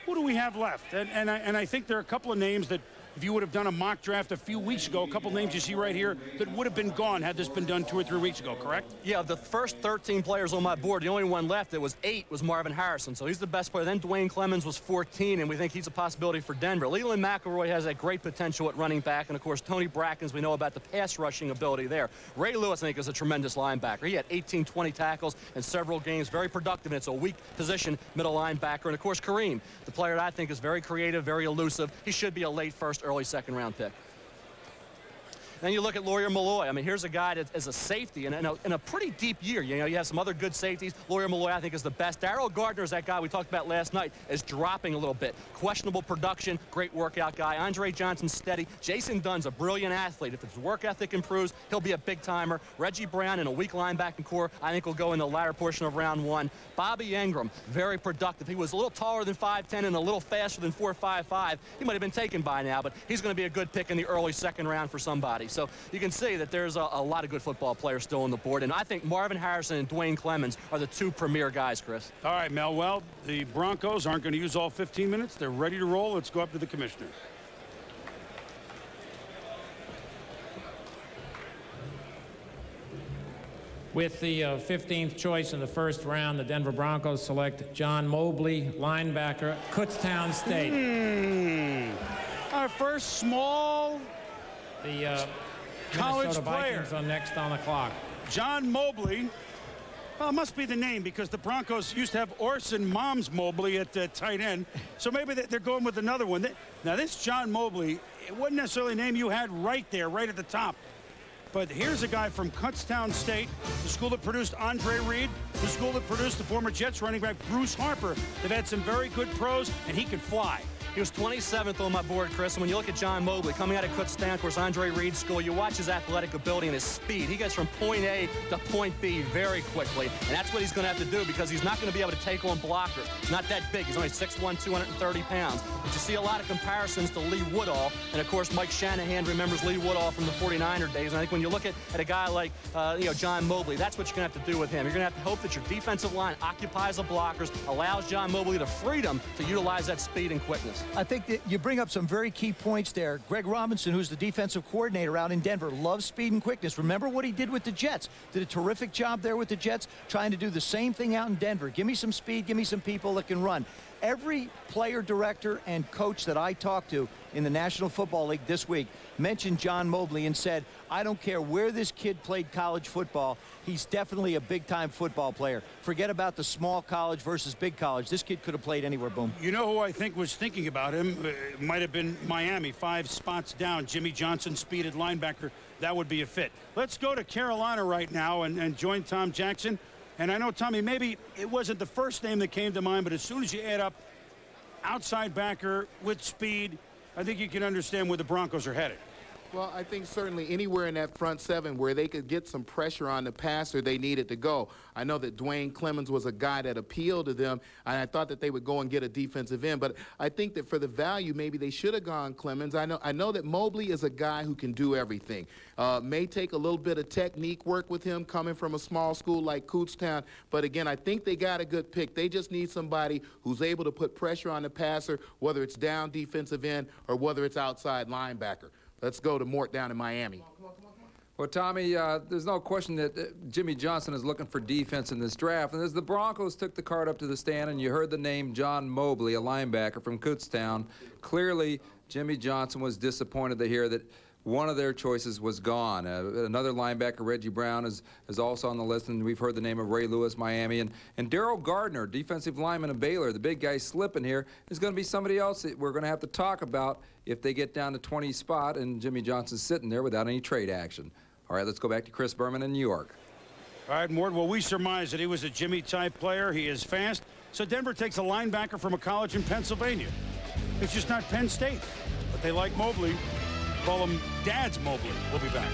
who do we have left? And I think there are a couple of names that, if you would have done a mock draft a few weeks ago, a couple names you see right here that would have been gone had this been done 2 or 3 weeks ago, correct? Yeah, the first 13 players on my board, the only one left that was 8 was Marvin Harrison, so he's the best player. Then Dwayne Clemens was 14, and we think he's a possibility for Denver. Leland McElroy has that great potential at running back, and of course Tony Brackens, we know about the pass rushing ability there. Ray Lewis, I think, is a tremendous linebacker. He had 18, 20 tackles in several games, very productive, and it's a weak position, middle linebacker. And of course Kareem, the player that I think is very creative, very elusive. He should be a late first, early second round pick. Then you look at Lawyer Malloy. I mean, here's a guy that is a safety in a pretty deep year. You know, you have some other good safeties. Lawyer Malloy, I think, is the best. Daryl Gardner is that guy we talked about last night, is dropping a little bit. Questionable production, great workout guy. Andre Johnson's steady. Jason Dunn's a brilliant athlete. If his work ethic improves, he'll be a big-timer. Reggie Brown in a weak linebacking core, I think will go in the latter portion of round 1. Bobby Ingram, very productive. He was a little taller than 5'10" and a little faster than 4.55. He might have been taken by now, but he's going to be a good pick in the early second round for somebody. So you can see that there's a lot of good football players still on the board, and I think Marvin Harrison and Dwayne Clemens are the 2 premier guys, Chris. All right, Mel. Well, the Broncos aren't going to use all 15 minutes. They're ready to roll. Let's go up to the commissioner. With the 15th choice in the first round, the Denver Broncos select John Mobley, linebacker, Kutztown State. Our first small college Minnesota player. Vikings are next on the clock. John Mobley. Well, it must be the name because the Broncos used to have Orson Moms Mobley at tight end. So maybe they're going with another one. Now, this John Mobley, it wasn't necessarily a name you had right there, right at the top. But here's a guy from Kutztown State, the school that produced Andre Reed, the school that produced the former Jets running back Bruce Harper. They've had some very good pros, and he can fly. He was 27th on my board, Chris. And when you look at John Mobley coming out of Kutztown, of course, Andre Reed School, you watch his athletic ability and his speed. He gets from point A to point B very quickly. And that's what he's going to have to do because he's not going to be able to take on blockers. He's not that big. He's only 6'1", 230 pounds. But you see a lot of comparisons to Lee Woodall. And, of course, Mike Shanahan remembers Lee Woodall from the 49er days. And I think when you look at a guy like, John Mobley, that's what you're going to have to do with him. You're going to have to hope that your defensive line occupies the blockers, allows John Mobley the freedom to utilize that speed and quickness. I think that you bring up some very key points there. Greg Robinson, who's the defensive coordinator out in Denver, loves speed and quickness. Remember what he did with the Jets. Did a terrific job there with the Jets, trying to do the same thing out in Denver. Give me some speed, give me some people that can run. Every player director and coach that I talked to in the National Football League this week mentioned John Mobley and said, I don't care where this kid played college football, he's definitely a big-time football player. Forget about the small college versus big college. This kid could have played anywhere, Boom. You know who I think was thinking about him? It might have been Miami, 5 spots down. Jimmy Johnson, speeded linebacker. That would be a fit. Let's go to Carolina right now and join Tom Jackson. And I know, Tommy, maybe it wasn't the first name that came to mind, but as soon as you add up outside backer with speed, I think you can understand where the Broncos are headed. Well, I think certainly anywhere in that front seven where they could get some pressure on the passer, they needed to go. I know that Dwayne Clemens was a guy that appealed to them, and I thought that they would go and get a defensive end. But I think that for the value, maybe they should have gone Clemens. I know that Mobley is a guy who can do everything. May take a little bit of technique work with him coming from a small school like Kutztown. But again, I think they got a good pick. They just need somebody who's able to put pressure on the passer, whether it's down defensive end or whether it's outside linebacker. Let's go to Mort down in Miami. Well, Tommy, there's no question that Jimmy Johnson is looking for defense in this draft. And as the Broncos took the card up to the stand and you heard the name John Mobley, a linebacker from Kutztown, clearly Jimmy Johnson was disappointed to hear that one of their choices was gone. Another linebacker, Reggie Brown, is also on the list, and we've heard the name of Ray Lewis, Miami. And Daryl Gardner, defensive lineman of Baylor, the big guy slipping here, is going to be somebody else that we're going to have to talk about if they get down to 20 spot and Jimmy Johnson's sitting there without any trade action. All right, let's go back to Chris Berman in New York. All right, Mort, well, we surmise that he was a Jimmy-type player. He is fast. So Denver takes a linebacker from a college in Pennsylvania. It's just not Penn State, but they like Mobley. Call him Dad's Mobley. We'll be back.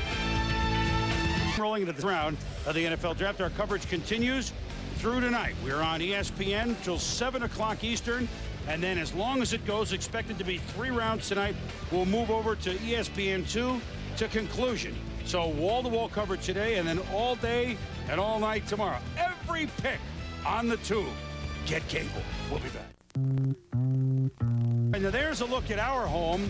Rolling into the round of the NFL Draft. Our coverage continues through tonight. We're on ESPN till 7 o'clock Eastern. And then as long as it goes, expected to be 3 rounds tonight, we'll move over to ESPN2 to conclusion. So wall-to-wall coverage today and then all day and all night tomorrow. Every pick on the tube. Get cable. We'll be back. And now there's a look at our home.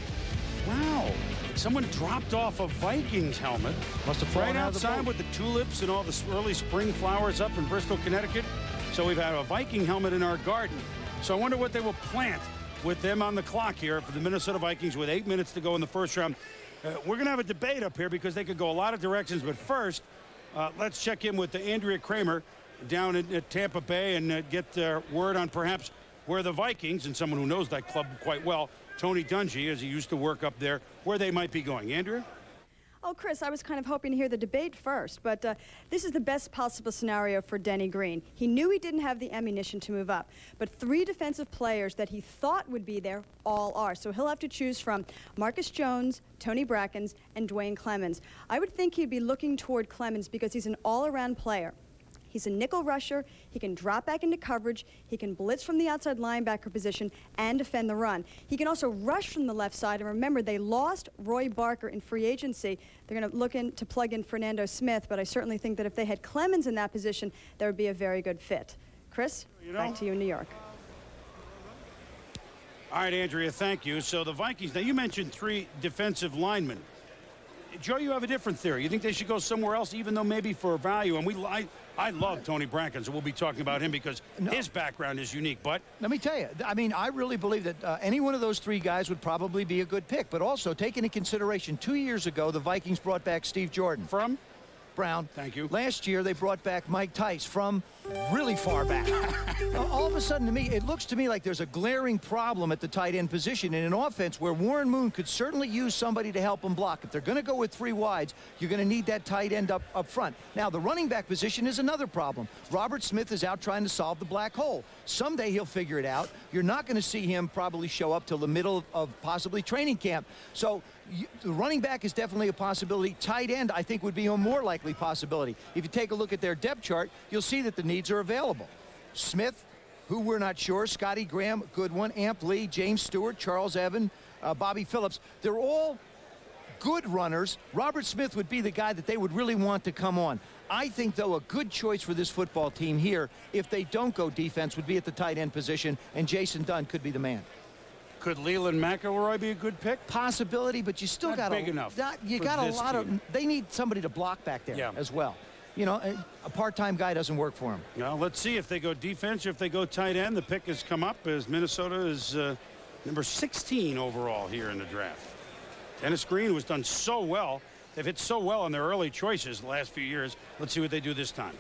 Wow. Someone dropped off a Vikings helmet. Must have fallen right out of the outside boat. with the tulips and all the early spring flowers up in Bristol, Connecticut. So we've had a Viking helmet in our garden. So I wonder what they will plant with them on the clock here for the Minnesota Vikings with 8 minutes to go in the first round. We're going to have a debate up here because they could go a lot of directions. But first, let's check in with Andrea Kramer down at Tampa Bay and get word on perhaps where the Vikings, and someone who knows that club quite well, Tony Dungy, as he used to work up there, where they might be going. Andrea? Oh, Chris, I was kind of hoping to hear the debate first, but this is the best possible scenario for Denny Green. He knew he didn't have the ammunition to move up, but 3 defensive players that he thought would be there all are. So he'll have to choose from Marcus Jones, Tony Brackens, and Dwayne Clemens. I would think he'd be looking toward Clemens because he's an all-around player. He's a nickel rusher. He can drop back into coverage. He can blitz from the outside linebacker position and defend the run. He can also rush from the left side. And remember, they lost Roy Barker in free agency. They're going to look to plug in Fernando Smith, but I certainly think that if they had Clemens in that position, that would be a very good fit. Chris, back to you in New York. All right, Andrea, thank you. So the Vikings, now you mentioned 3 defensive linemen. Joe, you have a different theory. You think they should go somewhere else, even though maybe for value? And I love Tony Brackens, and we'll be talking about him because his background is unique. But let me tell you, I mean, I really believe that any one of those 3 guys would probably be a good pick. But also, take into consideration, 2 years ago, the Vikings brought back Steve Jordan. From? Brown. Thank you. Last year, they brought back Mike Tice from really far back. All of of a sudden, to me, it looks to me like there's a glaring problem at the tight end position in an offense where Warren Moon could certainly use somebody to help him block. If they're going to go with 3 wides, you're going to need that tight end up front. Now, the running back position is another problem. Robert Smith is out trying to solve the black hole. Someday he'll figure it out. You're not going to see him probably show up till the middle of possibly training camp. So the running back is definitely a possibility. Tight end, I think, would be a more likely possibility. If you take a look at their depth chart, you'll see that the needs are available. Smith, who we're not sure, Scotty Graham, good one, Amp Lee, James Stewart, Charles Evan, Bobby Phillips. They're all good runners. Robert Smith would be the guy that they would really want to come on. I think, though, a good choice for this football team here, if they don't go defense, would be at the tight end position, and Jason Dunn could be the man. Could Leland McElroy be a good pick? Possibility, but you still got big enough. You got a lot of. They need somebody to block back there as well. You know, a part-time guy doesn't work for him. Now, let's see if they go defense or if they go tight end. The pick has come up as Minnesota is number 16 overall here in the draft. Dennis Green, who's done so well. They've hit so well on their early choices the last few years. Let's see what they do this time.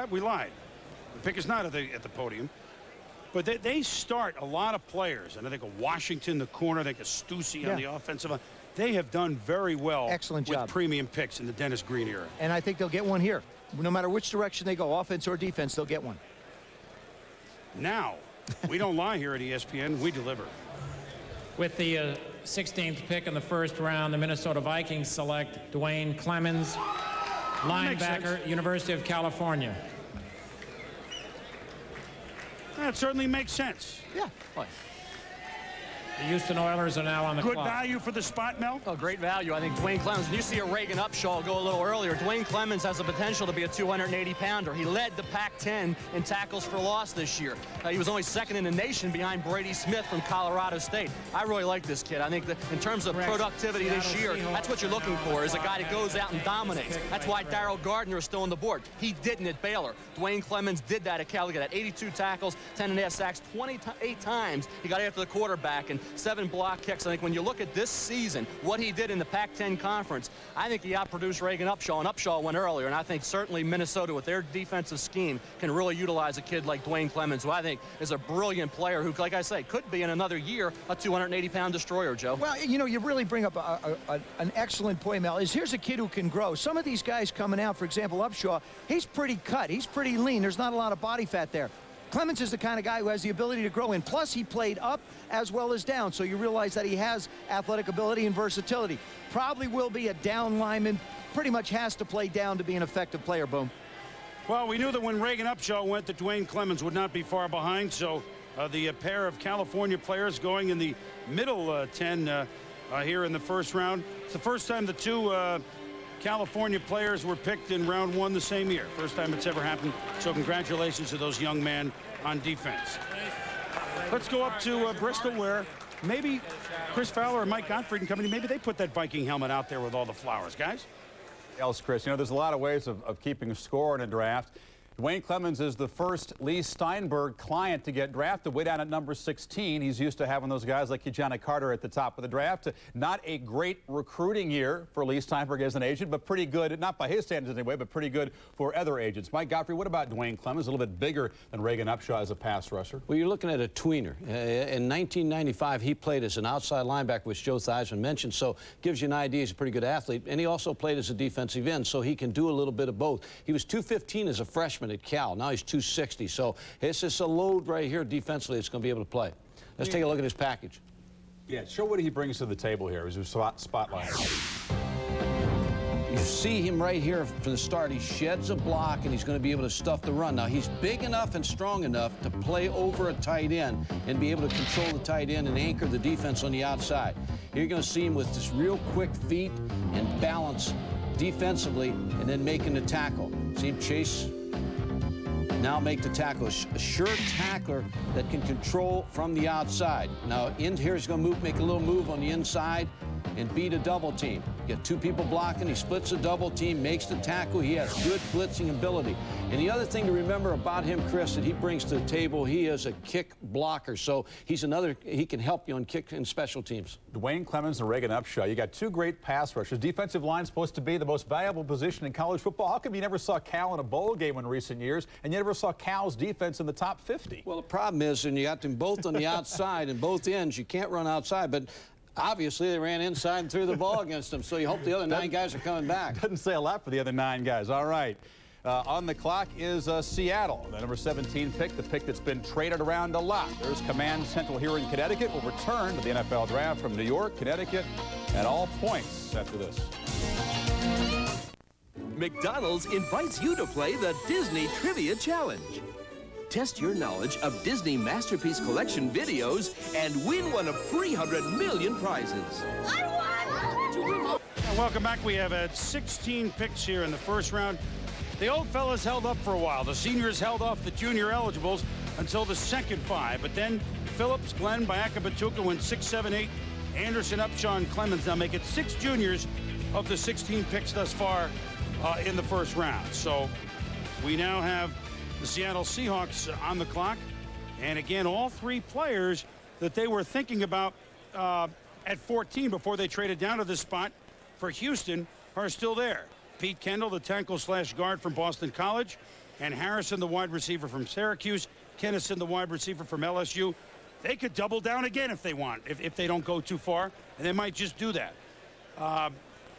We lied. The pick is not at the podium. But they start a lot of players. And I think of Washington, the corner. I think of Stussy on the offensive line. They have done very well. Excellent job. With premium picks in the Dennis Green era. And I think they'll get one here. No matter which direction they go, offense or defense, they'll get one. Now, we don't lie here at ESPN. We deliver. With the 16th pick in the first round, the Minnesota Vikings select Dwayne Clemens, linebacker, University of California. That certainly makes sense. Yeah. The Houston Oilers are now on the clock. Good value for the spot, Mel? Oh, great value. I think Dwayne Clemens, and you see a Reagan Upshaw go a little earlier. Dwayne Clemens has the potential to be a 280-pounder. He led the Pac-10 in tackles for loss this year. He was only second in the nation behind Brady Smith from Colorado State. I really like this kid. I think that in terms of productivity this year, that's what you're looking for, is a guy that goes out and dominates. That's why Darryl Gardner is still on the board. He didn't at Baylor. Dwayne Clemens did that at Cal. Look at that, 82 tackles, 10.5 sacks, 28 times he got after the quarterback, and 7 block kicks. I think when you look at this season, what he did in the Pac-10 conference, I think he outproduced Reagan Upshaw, and Upshaw went earlier, and I think certainly Minnesota, with their defensive scheme, can really utilize a kid like Dwayne Clemens, who I think is a brilliant player who, like I say, could be in another year a 280-pound destroyer, Joe. Well, you know, you really bring up an excellent point, Mel, is here's a kid who can grow. Some of these guys coming out, for example, Upshaw, he's pretty cut. He's pretty lean. There's not a lot of body fat there. Clemens is the kind of guy who has the ability to grow in. Plus, he played up as well as down, so you realize that he has athletic ability and versatility. Probably will be a down lineman. Pretty much has to play down to be an effective player, Boom. Well, we knew that when Reagan Upshaw went, that Dwayne Clemens would not be far behind, so the pair of California players going in the middle 10 here in the first round. It's the first time the two California players were picked in round 1 the same year. First time it's ever happened. So congratulations to those young men on defense. Let's go up to Bristol, where maybe Chris Fowler or Mike Gottfried and company, maybe they put that Viking helmet out there with all the flowers, guys. Else, Chris, you know, there's a lot of ways of keeping a score in a draft. Dwayne Clemens is the first Lee Steinberg client to get drafted, way down at number 16. He's used to having those guys like Kijana Carter at the top of the draft. Not a great recruiting year for Lee Steinberg as an agent, but pretty good, not by his standards anyway, but pretty good for other agents. Mike Godfrey, what about Dwayne Clemens? A little bit bigger than Reagan Upshaw as a pass rusher. Well, you're looking at a tweener. In 1995, he played as an outside linebacker, which Joe Theismann mentioned, so gives you an idea he's a pretty good athlete. And he also played as a defensive end, so he can do a little bit of both. He was 215 as a freshman at Cal. Now he's 260, so it's just a load right here defensively that's going to be able to play. Let's take a look at his package. Yeah, show what he brings to the table here as a spotlight. You see him right here from the start. He sheds a block, and he's going to be able to stuff the run. Now, he's big enough and strong enough to play over a tight end and be able to control the tight end and anchor the defense on the outside. You're going to see him with just real quick feet and balance defensively and then making the tackle. See him chase, now make the tackle. A sure tackler that can control from the outside. Now, in here he's going to make a little move on the inside and beat a double team. Get two people blocking. He splits a double team, makes the tackle. He has good blitzing ability. And the other thing to remember about him, Chris, that he brings to the table, he is a kick blocker. So he's he can help you on kick and special teams. Dwayne Clemens and Reagan Upshaw, you got two great pass rushers. Defensive line supposed to be the most valuable position in college football. How come you never saw Cal in a bowl game in recent years, and you never saw Cal's defense in the top 50? Well, the problem is, and you got them both on the outside and both ends. You can't run outside, but obviously they ran inside and threw the ball against them, so you hope the other 9 guys are coming back. Doesn't say a lot for the other 9 guys. All right. On the clock is Seattle, the number 17 pick, the pick that's been traded around a lot. There's Command Central here in Connecticut. Will return to the NFL Draft from New York, Connecticut, at all points after this. McDonald's invites you to play the Disney Trivia Challenge. Test your knowledge of Disney Masterpiece Collection videos and win one of 300 million prizes. I won! Welcome back. We have 16 picks here in the first round. The old fellas held up for a while. The seniors held off the junior eligibles until the second 5. But then Phillips, Glenn, Biaka-Batuka went 6, 7, 8. Anderson, Upshaw, and Clemens now make it 6 juniors of the 16 picks thus far in the first round. So we now have the Seattle Seahawks on the clock. And again, all 3 players that they were thinking about at 14 before they traded down to this spot for Houston are still there. Pete Kendall, the tackle/guard from Boston College, and Harrison, the wide receiver from Syracuse, Kennison, the wide receiver from LSU. They could double down again if they want, if they don't go too far, and they might just do that.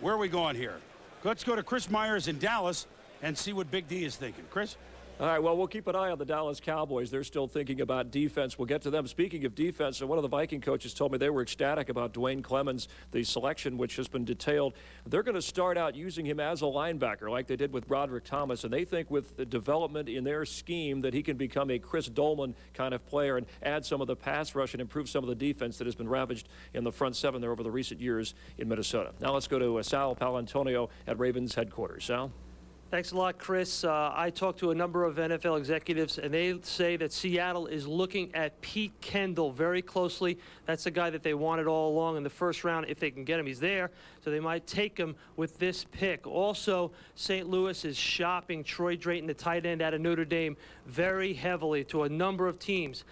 Where are we going here? Let's go to Chris Myers in Dallas and see what Big D is thinking. Chris? All right, well, we'll keep an eye on the Dallas Cowboys. They're still thinking about defense. We'll get to them. Speaking of defense, one of the Viking coaches told me they were ecstatic about Dwayne Clemens, the selection, which has been detailed. They're going to start out using him as a linebacker like they did with Broderick Thomas, and they think with the development in their scheme that he can become a Chris Dolman kind of player and add some of the pass rush and improve some of the defense that has been ravaged in the front 7 there over the recent years in Minnesota. Now let's go to Sal Palantonio at Ravens headquarters. Sal? Thanks a lot, Chris. I talked to a number of NFL executives, and they say that Seattle is looking at Pete Kendall very closely. That's the guy that they wanted all along in the first round. If they can get him, he's there. So they might take him with this pick. Also, St. Louis is shopping Troy Drayton, the tight end out of Notre Dame, very heavily to a number of teams.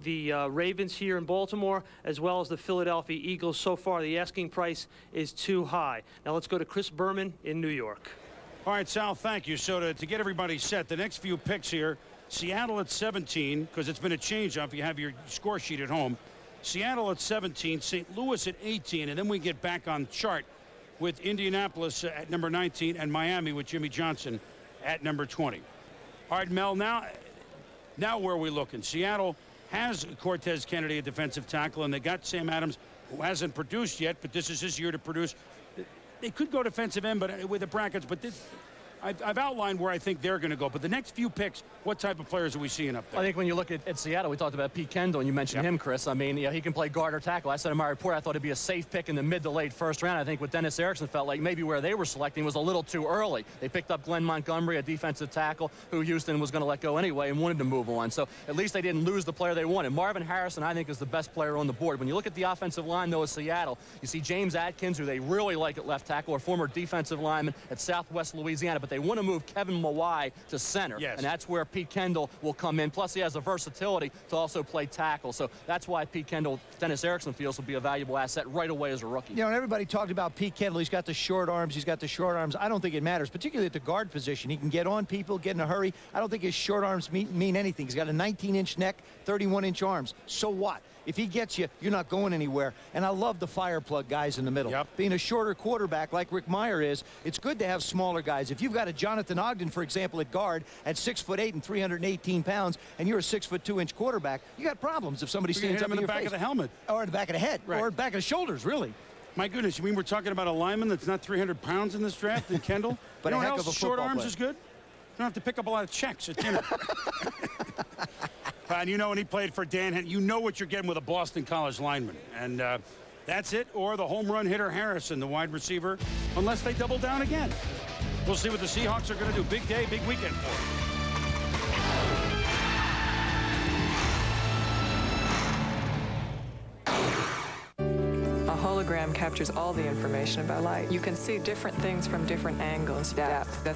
The Ravens here in Baltimore, as well as the Philadelphia Eagles. So far, the asking price is too high. Now let's go to Chris Berman in New York. All right, Sal, thank you. So to get everybody set, the next few picks here, Seattle at 17, because it's been a change-up if you have your score sheet at home. Seattle at 17, St. Louis at 18, and then we get back on chart with Indianapolis at number 19 and Miami with Jimmy Johnson at number 20. All right, Mel, now where are we looking? Seattle has Cortez Kennedy, a defensive tackle, and they got Sam Adams, who hasn't produced yet, but this is his year to produce. They could go defensive end, but with the brackets. But this, I've outlined where I think they're going to go. But the next few picks, what type of players are we seeing up there? I think when you look at Seattle, we talked about Pete Kendall, and you mentioned him, Chris. I mean, he can play guard or tackle. I said in my report I thought it'd be a safe pick in the mid to late first round. I think with Dennis Erickson felt like maybe where they were selecting was a little too early. They picked up Glenn Montgomery, a defensive tackle, who Houston was going to let go anyway and wanted to move on. So at least they didn't lose the player they wanted. Marvin Harrison, I think, is the best player on the board. When you look at the offensive line, though, of Seattle, you see James Atkins, who they really like at left tackle, a former defensive lineman at Southwest Louisiana, but they want to move Kevin Mawai to center, and that's where Pete Kendall will come in. Plus, he has the versatility to also play tackle. So that's why Pete Kendall, Dennis Erickson feels, will be a valuable asset right away as a rookie. You know, and everybody talked about Pete Kendall. He's got the short arms. He's got the short arms. I don't think it matters, particularly at the guard position. He can get on people, get in a hurry. I don't think his short arms mean anything. He's got a 19-inch neck, 31-inch arms. So what? If he gets you, you're not going anywhere. And I love the fire plug guys in the middle. Being a shorter quarterback like Rick Meyer is, it's good to have smaller guys. If you've got a Jonathan Ogden, for example, at guard at 6'8" and 318 pounds, and you're a 6'2" quarterback, you got problems if somebody stands up in the back of the helmet. Or in the back of the head. Or in the back of the shoulders, really. My goodness, you mean we're talking about a lineman that's not 300 pounds in this draft in Kendall? But you know a heck what of else a short football arms player. is good? You don't have to pick up a lot of checks at dinner. And you know, when he played for Dan, you know what you're getting with a Boston College lineman. And that's it, or the home run hitter Harrison, the wide receiver, unless they double down again. We'll see what the Seahawks are going to do. Big day, big weekend for them. A hologram captured captures all the information about light. You can see different things from different angles. Depth, the